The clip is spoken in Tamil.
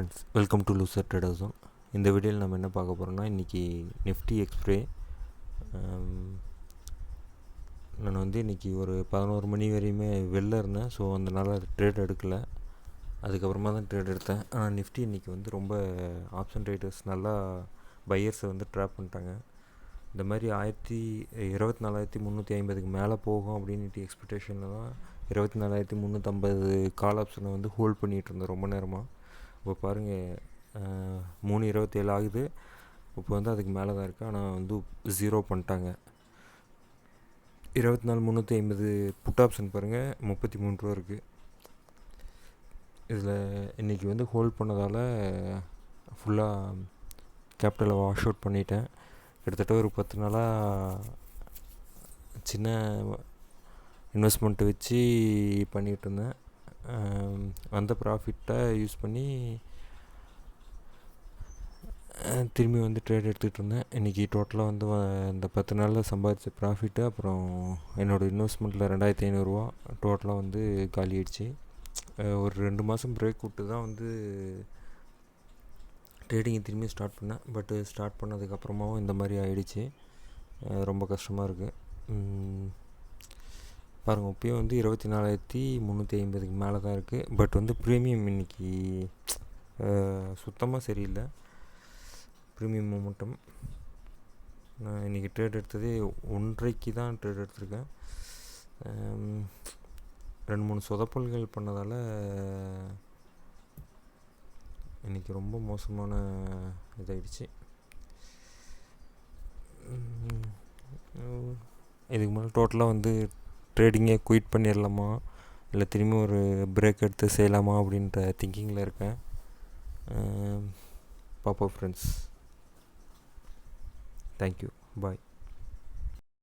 Friends, welcome to loser trader zone. இந்த வீடியோவில் நம்ம என்ன பார்க்க போகிறோம்னா, இன்றைக்கி நிஃப்டி எக்ஸ்பிரே நான் வந்து இன்றைக்கி ஒரு 11 மணி வரையுமே வெளில இருந்தேன். ஸோ அதனால் ட்ரேட் எடுக்கலை. அதுக்கப்புறமா தான் ட்ரேட் எடுத்தேன். ஆனால் நிஃப்டி இன்றைக்கி வந்து ரொம்ப ஆப்ஷன் ட்ரேடர்ஸ் நல்லா பையர்ஸை வந்து ட்ராப் பண்ணிட்டாங்க. இந்த மாதிரி 24,350க்கு மேலே போகும் அப்படின்ட்டு எக்ஸ்பெக்டேஷனில் தான் 24,350 கால் ஆப்ஷனை வந்து ஹோல்ட் பண்ணிகிட்டு இருந்தேன் ரொம்ப நேரமாக. இப்போ பாருங்கள், 3:27 ஆகுது. இப்போ வந்து அதுக்கு மேலே தான் இருக்குது. ஆனால் வந்து 0 பண்ணிட்டாங்க. 24,350 புட் ஆப்ஷன் பாருங்கள், 33 ரூபா இருக்குது. இதில் இன்றைக்கி வந்து ஹோல்ட் பண்ணதால் ஃபுல்லாக கேபிட்டலை வாஷ் அவுட் பண்ணிட்டேன். கிட்டத்தட்ட ஒரு 10 நாளாக சின்ன இன்வெஸ்ட்மெண்ட்டை வச்சு பண்ணிகிட்டு இருந்தேன். வந்த ப்ராஃபிட்டை யூஸ் பண்ணி திரும்பி வந்து ட்ரேட் எடுத்துகிட்டு இருந்தேன். இன்றைக்கி டோட்டலாக வந்து இந்த 10 நாளில் சம்பாதிச்ச ப்ராஃபிட்டு அப்புறம் என்னோடய இன்வெஸ்ட்மெண்ட்டில் 2,500 டோட்டலாக வந்து காலி ஆயிடுச்சு. ஒரு 2 மாதம் பிரேக் விட்டு தான் வந்து ட்ரேடிங்கை திரும்பி ஸ்டார்ட் பண்ணேன். பட்டு ஸ்டார்ட் பண்ணதுக்கப்புறமாவும் இந்த மாதிரி ஆகிடுச்சு. ரொம்ப கஷ்டமாக இருக்குது. பாருங்கள், இப்போயும் வந்து 24,350க்கு மேலே தான் இருக்குது. பட் வந்து ப்ரீமியம் இன்றைக்கி சுத்தமாக சரியில்லை. ப்ரீமியம் மொமெண்டம் நான் இன்றைக்கி ட்ரேட் எடுத்ததே 1:30க்கு தான் ட்ரேட் எடுத்திருக்கேன். 2-3 சொதப்பல்கள் பண்ணதால் இன்றைக்கி ரொம்ப மோசமான இதாகிடுச்சு. இதுக்கு மேலே டோட்டலாக வந்து ட்ரேடிங்கே குயிட் பண்ணிடலாமா, இல்லை திரும்பி ஒரு பிரேக் எடுத்து செய்யலாமா அப்படின்ற திங்கிங்கில் இருக்கேன். பார்ப்போம் ஃப்ரெண்ட்ஸ். தேங்க்யூ, பாய்.